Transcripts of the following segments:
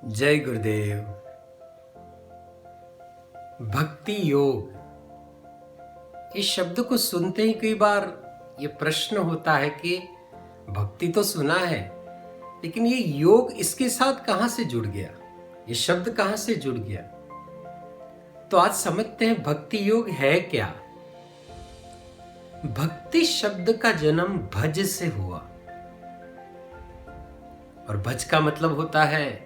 जय गुरुदेव। भक्ति योग, इस शब्द को सुनते ही कई बार ये प्रश्न होता है कि भक्ति तो सुना है, लेकिन ये योग इसके साथ कहां से जुड़ गया, ये शब्द कहां से जुड़ गया। तो आज समझते हैं भक्ति योग है क्या। भक्ति शब्द का जन्म भज से हुआ, और भज का मतलब होता है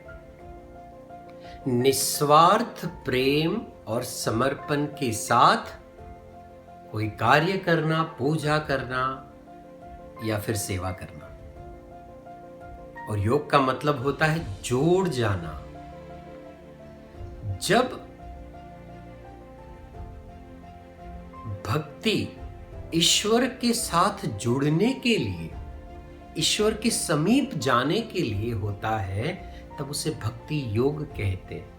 निस्वार्थ प्रेम और समर्पण के साथ कोई कार्य करना, पूजा करना या फिर सेवा करना। और योग का मतलब होता है जोड़ जाना। जब भक्ति ईश्वर के साथ जुड़ने के लिए, ईश्वर के समीप जाने के लिए होता है, तब उसे भक्ति योग कहते हैं।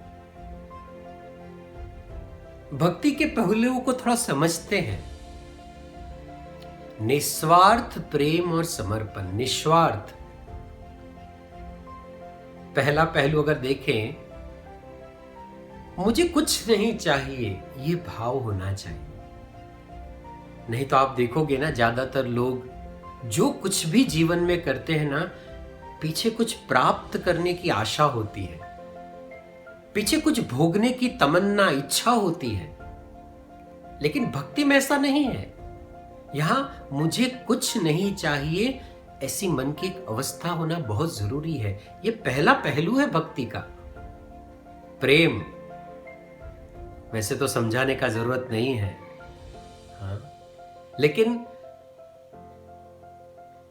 भक्ति के पहलुओं को थोड़ा समझते हैं। निस्वार्थ प्रेम और समर्पण। निस्वार्थ पहला पहलू अगर देखें, मुझे कुछ नहीं चाहिए, ये भाव होना चाहिए। नहीं तो आप देखोगे ना, ज्यादातर लोग जो कुछ भी जीवन में करते हैं ना, पीछे कुछ प्राप्त करने की आशा होती है, पीछे कुछ भोगने की तमन्ना, इच्छा होती है। लेकिन भक्ति में ऐसा नहीं है। यहां मुझे कुछ नहीं चाहिए, ऐसी मन की एक अवस्था होना बहुत जरूरी है। यह पहला पहलू है भक्ति का। प्रेम वैसे तो समझाने का जरूरत नहीं है, हाँ, लेकिन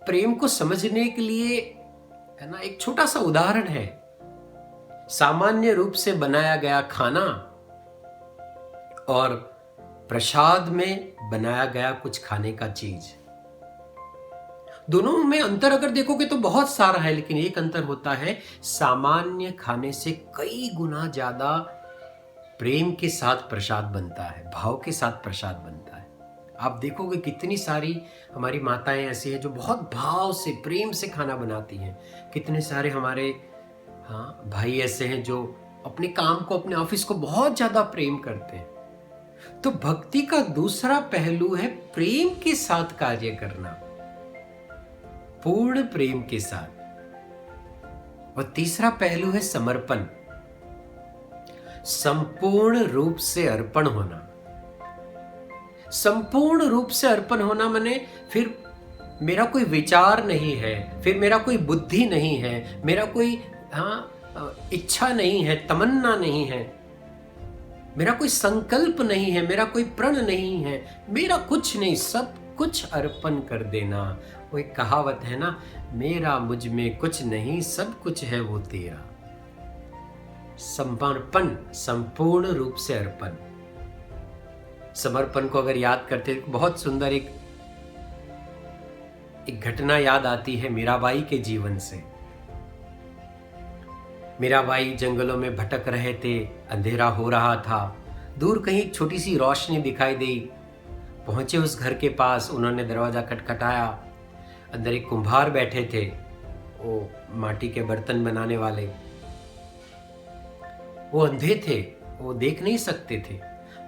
प्रेम को समझने के लिए है ना, एक छोटा सा उदाहरण है। सामान्य रूप से बनाया गया खाना और प्रसाद में बनाया गया कुछ खाने का चीज, दोनों में अंतर अगर देखोगे तो बहुत सारा है, लेकिन एक अंतर होता है, सामान्य खाने से कई गुना ज्यादा प्रेम के साथ प्रसाद बनता है, भाव के साथ प्रसाद बनता है। आप देखोगे कितनी सारी हमारी माताएं ऐसी हैं जो बहुत भाव से, प्रेम से खाना बनाती हैं। कितने सारे हमारे भाई ऐसे हैं जो अपने काम को, अपने ऑफिस को बहुत ज्यादा प्रेम करते हैं। तो भक्ति का दूसरा पहलू है प्रेम के साथ कार्य करना, पूर्ण प्रेम के साथ। और तीसरा पहलू है समर्पण, संपूर्ण रूप से अर्पण होना। संपूर्ण रूप से अर्पण होना माने फिर मेरा कोई विचार नहीं है, फिर मेरा कोई बुद्धि नहीं है, मेरा कोई इच्छा नहीं है, तमन्ना नहीं है, मेरा कोई संकल्प नहीं है, मेरा कोई प्रण नहीं है, मेरा कुछ नहीं, सब कुछ अर्पण कर देना। वो एक कहावत है ना, मेरा मुझ में कुछ नहीं, सब कुछ है वो तेरा। समर्पण, संपूर्ण रूप से अर्पण। समर्पण को अगर याद करते हैं, बहुत सुंदर एक घटना याद आती है मीराबाई के जीवन से। मीराबाई जंगलों में भटक रहे थे, अंधेरा हो रहा था, दूर कहीं एक छोटी सी रोशनी दिखाई दी। पहुंचे उस घर के पास, उन्होंने दरवाजा खटखटाया। अंदर एक कुम्हार बैठे थे, वो माटी के बर्तन बनाने वाले। वो अंधे थे, वो देख नहीं सकते थे।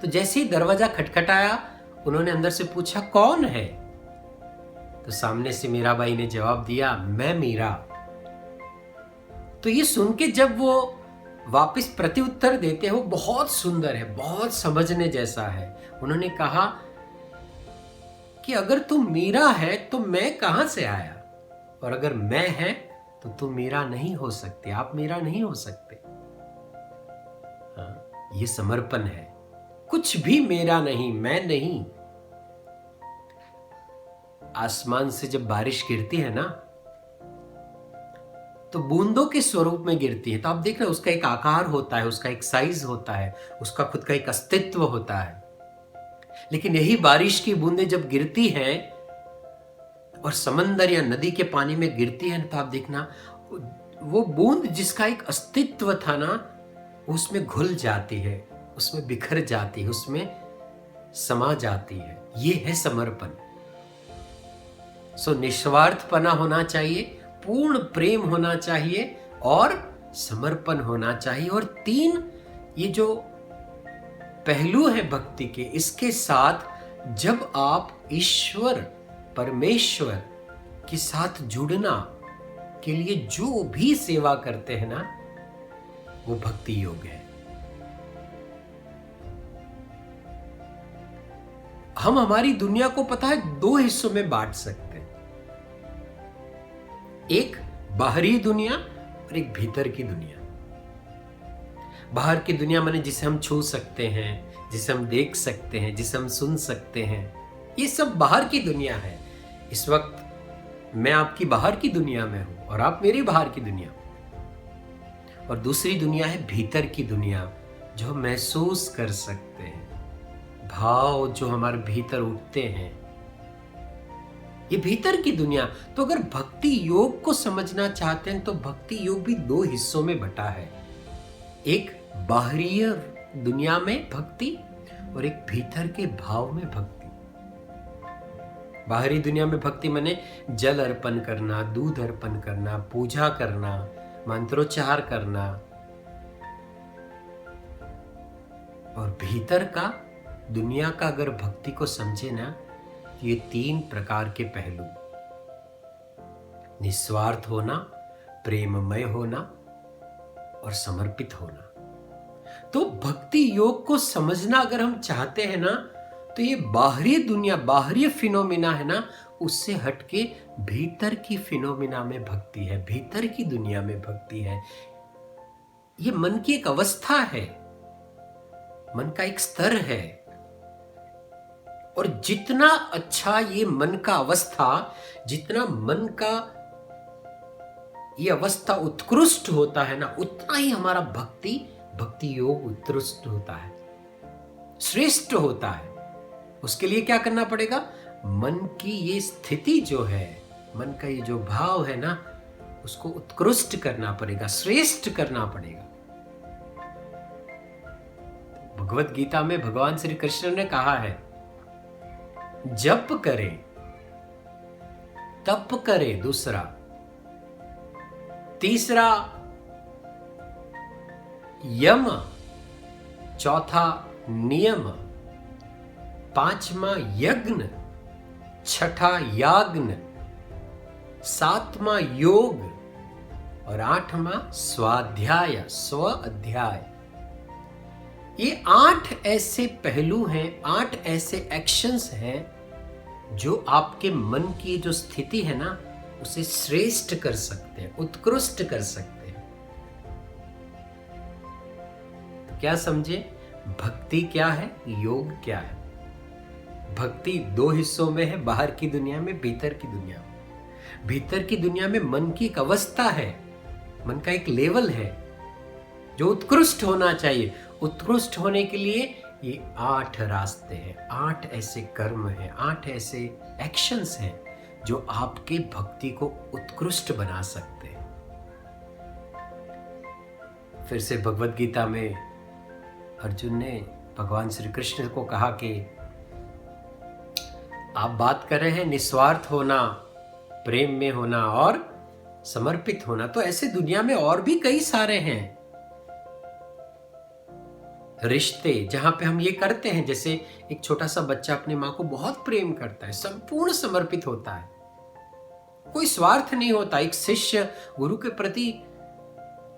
तो जैसे ही दरवाजा खटखटाया, उन्होंने अंदर से पूछा, कौन है? तो सामने से मीराबाई ने जवाब दिया, मैं मीरा। तो ये सुन के जब वो वापस प्रत्युत्तर देते हैं, वो बहुत सुंदर है, बहुत समझने जैसा है। उन्होंने कहा कि अगर तुम मीरा है तो मैं कहां से आया, और अगर मैं है तो तुम मीरा नहीं हो सकते, आप मीरा नहीं हो सकते। ये समर्पण है। कुछ भी मेरा नहीं, मैं नहीं। आसमान से जब बारिश गिरती है ना, तो बूंदों के स्वरूप में गिरती है। तो आप देख रहे हो, उसका एक आकार होता है, उसका एक साइज होता है, उसका खुद का एक अस्तित्व होता है। लेकिन यही बारिश की बूंदें जब गिरती हैं और समंदर या नदी के पानी में गिरती है, तो आप देखना, वो बूंद जिसका एक अस्तित्व था ना, उसमें घुल जाती है, उसमें बिखर जाती है, उसमें समा जाती है। ये है समर्पण। निस्वार्थपना होना चाहिए, पूर्ण प्रेम होना चाहिए और समर्पण होना चाहिए। और 3 ये जो पहलू है भक्ति के, इसके साथ जब आप ईश्वर परमेश्वर के साथ जुड़ना के लिए जो भी सेवा करते हैं ना, वो भक्ति योग है। हम हमारी दुनिया को पता है 2 हिस्सों में बांट सकते हैं, एक बाहरी दुनिया और एक भीतर की दुनिया। बाहर की दुनिया माने जिसे हम छू सकते हैं, जिसे हम देख सकते हैं, जिसे हम सुन सकते हैं, ये सब बाहर की दुनिया है। इस वक्त मैं आपकी बाहर की दुनिया में हूं और आप मेरी बाहर की दुनिया। और दूसरी दुनिया है भीतर की दुनिया, जो हम महसूस कर सकते हैं, भाव जो हमारे भीतर उठते हैं, ये भीतर की दुनिया। तो अगर भक्ति योग को समझना चाहते हैं तो भक्ति योग भी 2 हिस्सों में बटा है, एक बाहरी दुनिया में भक्ति और एक भीतर के भाव में भक्ति। बाहरी दुनिया में भक्ति माने जल अर्पण करना, दूध अर्पण करना, पूजा करना, मंत्रोच्चार करना। और भीतर का दुनिया का अगर भक्ति को समझे ना, तो ये 3 प्रकार के पहलू, निस्वार्थ होना, प्रेममय होना और समर्पित होना। तो भक्ति योग को समझना अगर हम चाहते हैं ना, तो ये बाहरी दुनिया, बाहरी फिनोमिना है ना, उससे हटके भीतर की फिनोमिना में भक्ति है, भीतर की दुनिया में भक्ति है। ये मन की एक अवस्था है, मन का एक स्तर है। और जितना अच्छा ये मन का अवस्था, जितना मन का ये अवस्था उत्कृष्ट होता है ना, उतना ही हमारा भक्ति योग उत्कृष्ट होता है, श्रेष्ठ होता है। उसके लिए क्या करना पड़ेगा? मन की ये स्थिति जो है, मन का ये जो भाव है ना, उसको उत्कृष्ट करना पड़ेगा, श्रेष्ठ करना पड़ेगा। भगवत गीता में भगवान श्री कृष्ण ने कहा है, जप करे, तप करे, दूसरा, तीसरा यम, चौथा नियम, 5वां यज्ञ, 6ठा याग्न, 7वां योग और 8वां स्वाध्याय, स्व अध्याय। ये 8 ऐसे पहलू हैं, 8 ऐसे एक्शंस हैं जो आपके मन की जो स्थिति है ना, उसे श्रेष्ठ कर सकते हैं, उत्कृष्ट कर सकते हैं। तो क्या समझे? भक्ति क्या है, योग क्या है? भक्ति 2 हिस्सों में है, बाहर की दुनिया में, भीतर की दुनिया में। भीतर की दुनिया में मन की एक अवस्था है, मन का एक लेवल है जो उत्कृष्ट होना चाहिए। उत्कृष्ट होने के लिए ये 8 रास्ते हैं, 8 ऐसे कर्म हैं, 8 ऐसे एक्शंस हैं जो आपके भक्ति को उत्कृष्ट बना सकते हैं। फिर से भगवत गीता में अर्जुन ने भगवान श्री कृष्ण को कहा कि आप बात कर रहे हैं निस्वार्थ होना, प्रेम में होना और समर्पित होना, तो ऐसे दुनिया में और भी कई सारे हैं रिश्ते जहां पे हम ये करते हैं। जैसे एक छोटा सा बच्चा अपनी माँ को बहुत प्रेम करता है, संपूर्ण समर्पित होता है, कोई स्वार्थ नहीं होता। एक शिष्य गुरु के प्रति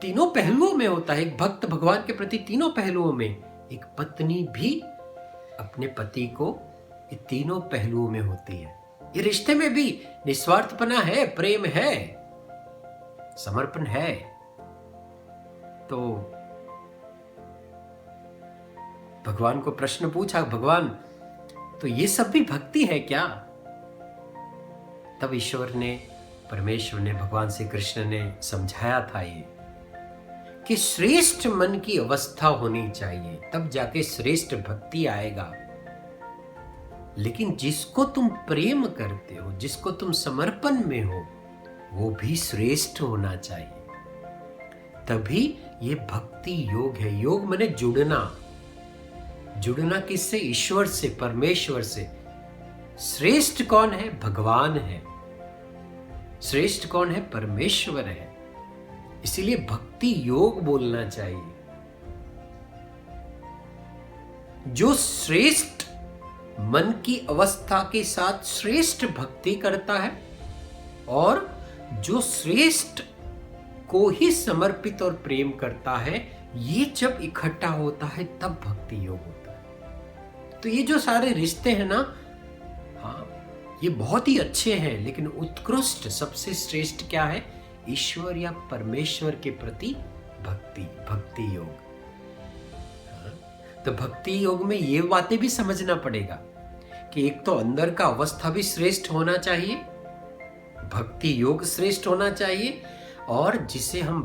तीनों पहलुओं में होता है, एक भक्त भगवान के प्रति तीनों पहलुओं में। एक पत्नी भी अपने पति को ये तीनों पहलुओं में होती है। ये रिश्ते में भी निस्वार्थपना है, प्रेम है, समर्पण है। तो भगवान को प्रश्न पूछा, भगवान तो ये सब भी भक्ति है क्या? तब ईश्वर ने, परमेश्वर ने, भगवान श्री कृष्ण ने समझाया था ये कि श्रेष्ठ मन की अवस्था होनी चाहिए, तब जाके श्रेष्ठ भक्ति आएगा। लेकिन जिसको तुम प्रेम करते हो, जिसको तुम समर्पण में हो, वो भी श्रेष्ठ होना चाहिए, तभी ये भक्ति योग है। योग माने जुड़ना। जुड़ना किससे? ईश्वर से, परमेश्वर से। श्रेष्ठ कौन है? भगवान है। श्रेष्ठ कौन है? परमेश्वर है। इसीलिए भक्ति योग बोलना चाहिए। जो श्रेष्ठ मन की अवस्था के साथ श्रेष्ठ भक्ति करता है और जो श्रेष्ठ को ही समर्पित और प्रेम करता है, ये जब इकट्ठा होता है तब भक्ति योग होता है। तो ये जो सारे रिश्ते हैं ना, हाँ, ये बहुत ही अच्छे हैं, लेकिन उत्कृष्ट सबसे श्रेष्ठ क्या है? ईश्वर या परमेश्वर के प्रति भक्ति योग। तो भक्ति योग में ये बातें भी समझना पड़ेगा कि एक तो अंदर का अवस्था भी श्रेष्ठ होना चाहिए, भक्ति योग श्रेष्ठ होना चाहिए, और जिसके हम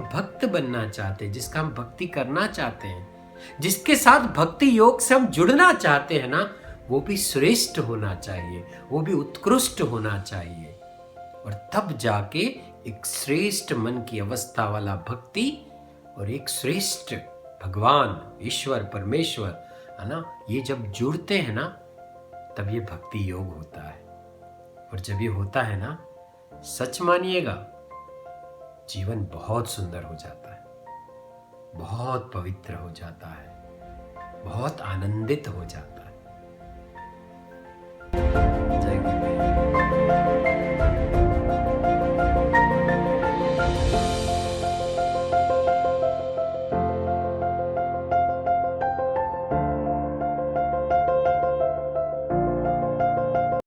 भक्त बनना चाहते हैं, जिसका हम भक्ति करना चाहते हैं, जिसके साथ भक्ति योग से हम जुड़ना चाहते हैं ना, वो भी श्रेष्ठ होना चाहिए, वो भी उत्कृष्ट होना चाहिए। और तब जाके एक श्रेष्ठ मन की अवस्था वाला भक्ति और एक श्रेष्ठ भगवान, ईश्वर, परमेश्वर, है ना, ये जब जुड़ते हैं ना, तब ये भक्ति योग होता है। और जब ये होता है ना, सच मानिएगा, जीवन बहुत सुंदर हो जाता है, बहुत पवित्र हो जाता है, बहुत आनंदित हो जाता है।